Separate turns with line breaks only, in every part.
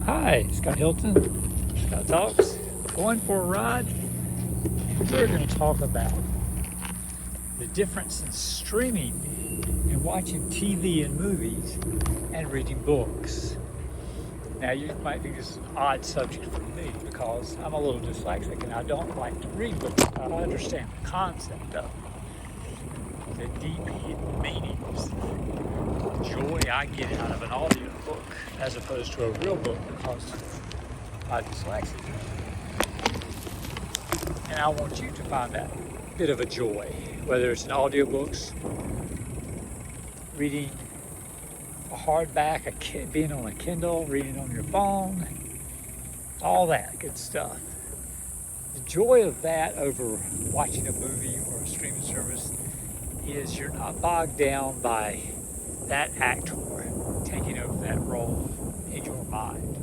Hi, Scott Hylton, Scott Talks, going for a ride. And we're going to talk about the difference in streaming and watching TV and movies and reading books. Now, you might think this is an odd subject for me because I'm a little dyslexic and I don't like to read books. I understand the concept of the deep hidden meanings, the joy I get out of an audio book as opposed to a real book because I'm dyslexic. And I want you to find that bit of a joy, whether it's in audiobooks, reading a hardback, being on a Kindle, reading on your phone, all that good stuff. The joy of that over watching a movie or a streaming service is you're not bogged down by that actor taking over that role in your mind.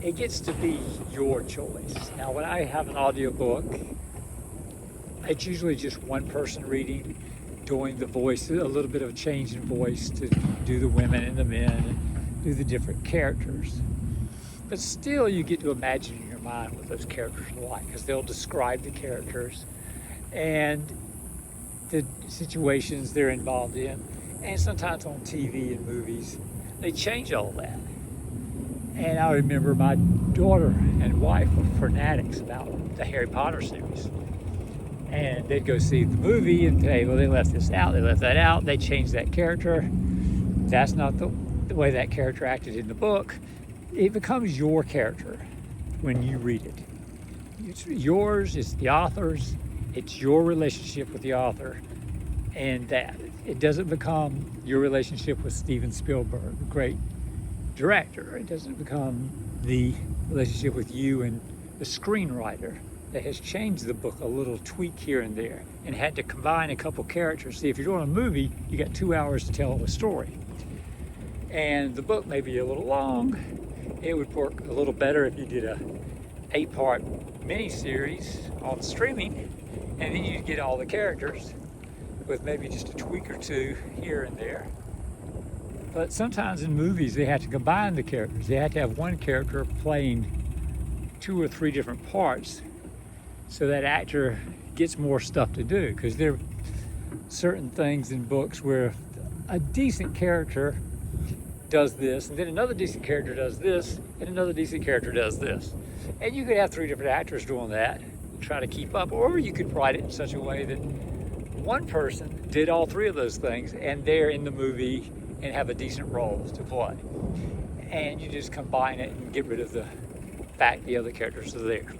It gets to be your choice. Now, when I have an audiobook, it's usually just one person reading, doing the voice, a little bit of a change in voice to do the women and the men and do the different characters. But still, you get to imagine in your mind what those characters are like because they'll describe the characters and the situations they're involved in. And sometimes on TV and movies, they change all that. And I remember my daughter and wife were fanatics about the Harry Potter series. And they'd go see the movie and say, well, they left this out, they left that out, they changed that character. That's not the way that character acted in the book. It becomes your character when you read it. It's yours, it's the author's, it's your relationship with the author, and that. It doesn't become your relationship with Steven Spielberg, the great director. It doesn't become the relationship with you and the screenwriter that has changed the book a little tweak here and there and had to combine a couple characters. See, if you're doing a movie, you got 2 hours to tell a story. And the book may be a little long. It would work a little better if you did a 8-part miniseries on streaming, and then you'd get all the characters with maybe just a tweak or two here and there. But sometimes in movies, they have to combine the characters. They have to have one character playing 2 or 3 different parts so that actor gets more stuff to do, because there are certain things in books where a decent character does this, and then another decent character does this, and another decent character does this. And you could have 3 different actors doing that and try to keep up, or you could write it in such a way that one person did all 3 of those things and they're in the movie and have a decent role to play. And you just combine it and get rid of the fact the other characters are there.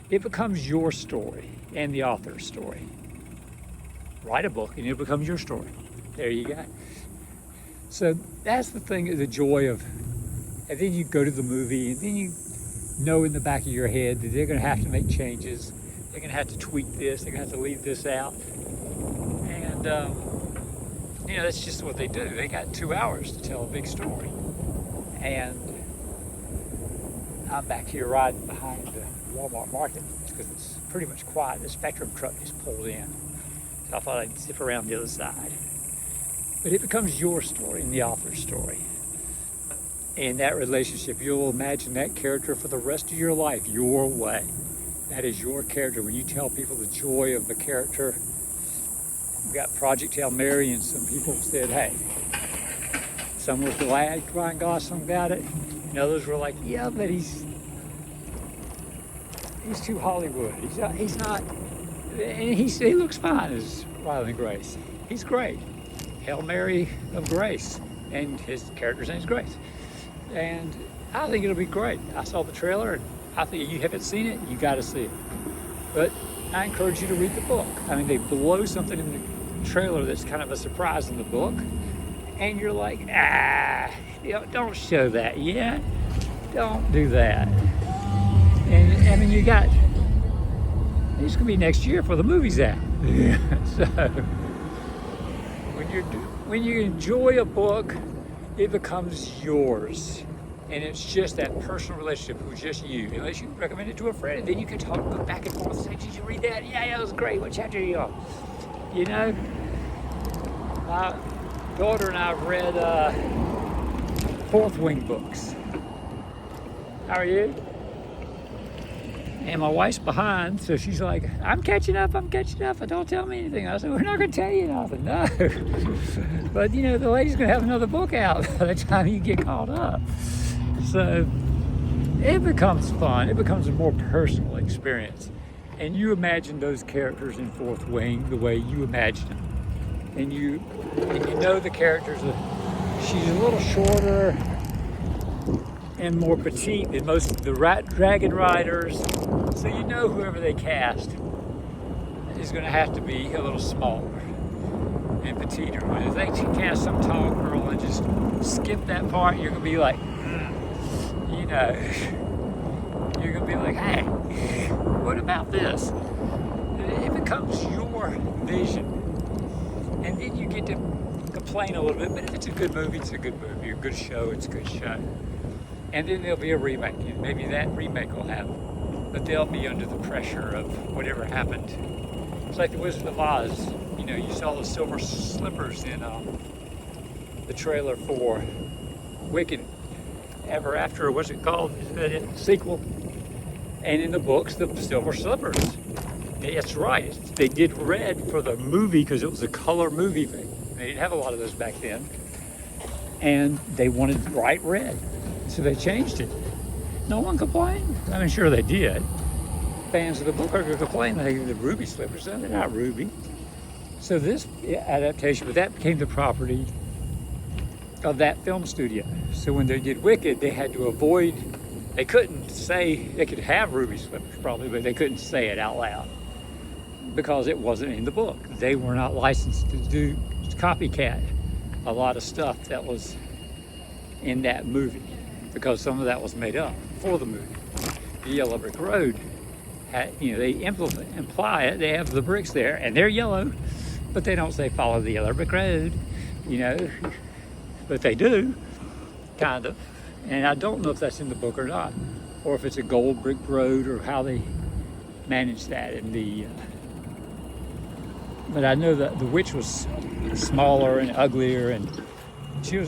It becomes your story and the author's story. Write a book and it becomes your story. There you go. So that's the thing, the joy of, and then you go to the movie and then you know in the back of your head that they're going to have to make changes. They're going to have to tweak this. They're going to have to leave this out. And, that's just what they do. They got 2 hours to tell a big story. And I'm back here riding behind the Walmart market because it's pretty much quiet. The Spectrum truck just pulled in. So I thought I'd zip around the other side. But it becomes your story and the author's story. And that relationship, you'll imagine that character for the rest of your life, your way. That is your character. When you tell people the joy of the character, we got Project Hail Mary, and some people said, hey, some were glad Ryan Gosling got it, and others were like, yeah, but he's too Hollywood. He's not, and he looks fine as Ryland Grace. He's great. Hail Mary of Grace, and his character's name is Grace. And I think it'll be great. I saw the trailer, and I think if you haven't seen it, you got to see it. But I encourage you to read the book. I mean, they blow something in the trailer that's kind of a surprise in the book, and you're like, don't show that yet. Don't do that. And I mean, it's gonna be next year for the movie's out. So when you enjoy a book, it becomes yours. And it's just that personal relationship with just you. Unless you recommend it to a friend, then you can talk back and forth and say, did you read that? Yeah, that was great. What chapter are you on? You know, my daughter and I have read Fourth Wing books. How are you? And my wife's behind, so she's like, I'm catching up, don't tell me anything. I said, we're not gonna tell you nothing, no. But you know, the lady's gonna have another book out by the time you get caught up. So it becomes fun, it becomes a more personal experience. And you imagine those characters in Fourth Wing the way you imagine them. And you know the characters, she's a little shorter and more petite than most of the dragon riders. So you know whoever they cast is going to have to be a little smaller and petiter. But if they cast some tall girl and just skip that part, you're going to be like, you know, you're going to be like, hey, what about this? It becomes your vision. And then you get to complain a little bit, but if it's a good movie, it's a good movie. A good show, it's a good show. And then there'll be a remake. Maybe that remake will happen. But they'll be under the pressure of whatever happened. It's like the Wizard of Oz. You know, you saw the silver slippers in the trailer for Wicked Ever After, what's it called? Is that it? Sequel. And in the books, the silver slippers. That's right. They did red for the movie because it was a color movie. They didn't have a lot of those back then. And they wanted bright red. So they changed it. No one complained. I mean, sure they did. Fans of the book are going to complain that the ruby slippers, they're not ruby. So this adaptation, but that became the property of that film studio. So when they did Wicked, they had to avoid, they couldn't say, they could have ruby slippers probably, but they couldn't say it out loud because it wasn't in the book. They were not licensed to copycat a lot of stuff that was in that movie, because some of that was made up for the movie. The Yellow Brick Road, they imply it. They have the bricks there, and they're yellow, but they don't say follow the Yellow Brick Road, but they do, kind of. And I don't know if that's in the book or not, or if it's a gold brick road, or how they managed that in the. But I know that the witch was smaller and uglier, and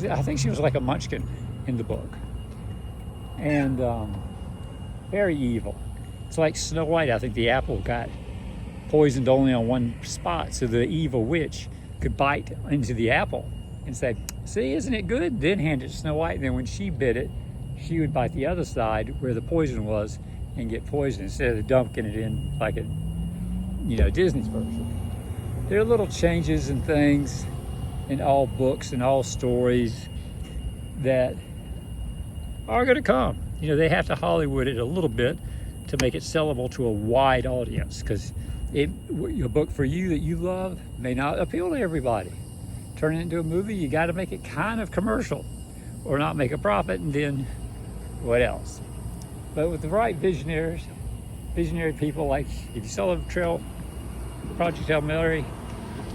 I think she was like a munchkin in the book. And very evil. It's like Snow White. I think the apple got poisoned only on one spot, so the evil witch could bite into the apple and say, see, isn't it good? Then hand it to Snow White, and then when she bit it, she would bite the other side where the poison was and get poisoned instead of dunking it in like Disney's version. There are little changes and things in all books and all stories that are going to come. They have to Hollywood it a little bit to make it sellable to a wide audience, because a book for you that you love may not appeal to everybody. Turn it into a movie, you got to make it kind of commercial or not make a profit, and then what else? But with the right visionary people, like if you saw the trail, Project Hail Mary,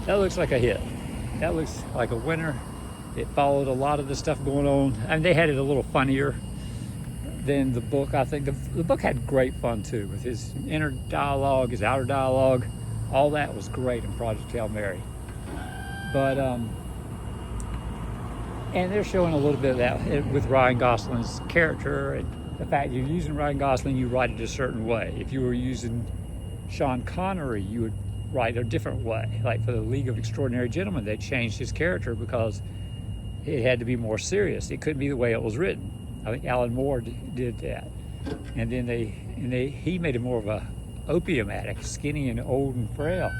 that looks like a hit. That looks like a winner. It followed a lot of the stuff going on, and they had it a little funnier than the book. I think the book had great fun too, with his inner dialogue, his outer dialogue. All that was great in Project Hail Mary. But and they're showing a little bit of that with Ryan Gosling's character, and the fact you're using Ryan Gosling, you write it a certain way. If you were using Sean Connery, you would write a different way. Like for the League of Extraordinary Gentlemen, they changed his character because it had to be more serious. It couldn't be the way it was written. I think Alan Moore did that, and then he made him more of a opium addict, skinny and old and frail.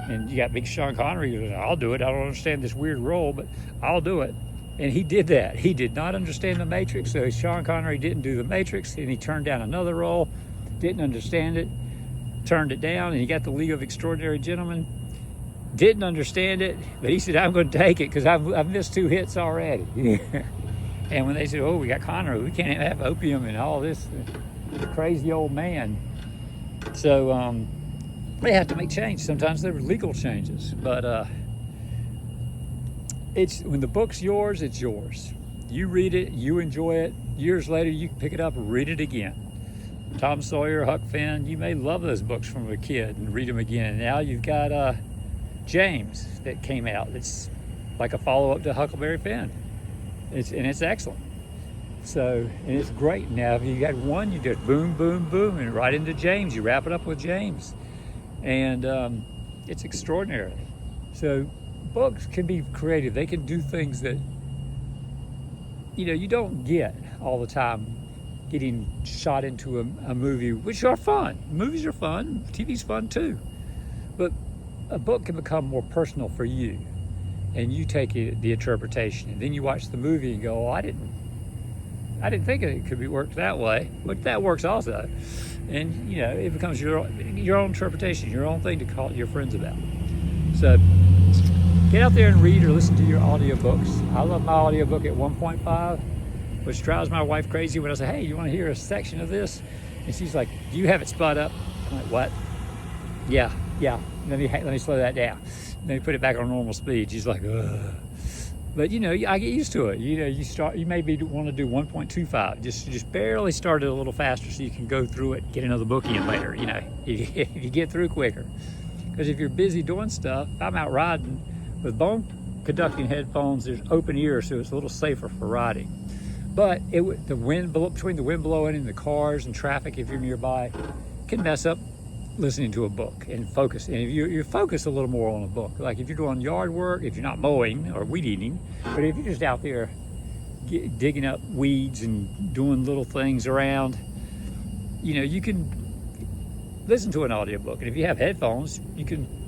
And you got big Sean Connery who goes, I'll do it. I don't understand this weird role, but I'll do it. And he did that. He did not understand the Matrix, so Sean Connery didn't do the Matrix, and he turned down another role, didn't understand it, turned it down, and he got the League of Extraordinary Gentlemen, didn't understand it, but he said, I'm going to take it because I've missed 2 hits already. And when they said, oh, we got Connery, we can't have opium and all this, crazy old man. So they have to make change. Sometimes they're legal changes, but when the book's yours, it's yours. You read it, you enjoy it. Years later, you can pick it up and read it again. Tom Sawyer, Huck Finn, you may love those books from a kid and read them again. And now you've got James that came out. It's like a follow-up to Huckleberry Finn. It's excellent. So, and it's great. Now, if you got one, you just boom, boom, boom, and right into James. You wrap it up with James. And it's extraordinary. So, books can be creative. They can do things that, you don't get all the time getting shot into a movie, which are fun. Movies are fun. TV's fun too. But a book can become more personal for you. And you take the interpretation. And then you watch the movie and go, oh, I didn't think it could be worked that way, but that works also. And it becomes your own interpretation, your own thing to call your friends about. So get out there and read or listen to your audiobooks. I love my audiobook at 1.5, which drives my wife crazy when I say, hey, you want to hear a section of this? And she's like, do you have it sped up? I'm like, what? Yeah. Let me slow that down. Let me put it back on normal speed. She's like, ugh. But I get used to it. You maybe want to do 1.25. Just barely start it a little faster so you can go through it, get another book in later. If you get through quicker. Because if you're busy doing stuff, I'm out riding with bone conducting headphones. There's open ears, so it's a little safer for riding. But the wind between the wind blowing and the cars and traffic, if you're nearby, can mess up listening to a book and focus. And if you focus a little more on a book, like if you're doing yard work, if you're not mowing or weed eating, but if you're just out there digging up weeds and doing little things around, you can listen to an audiobook. And if you have headphones, you can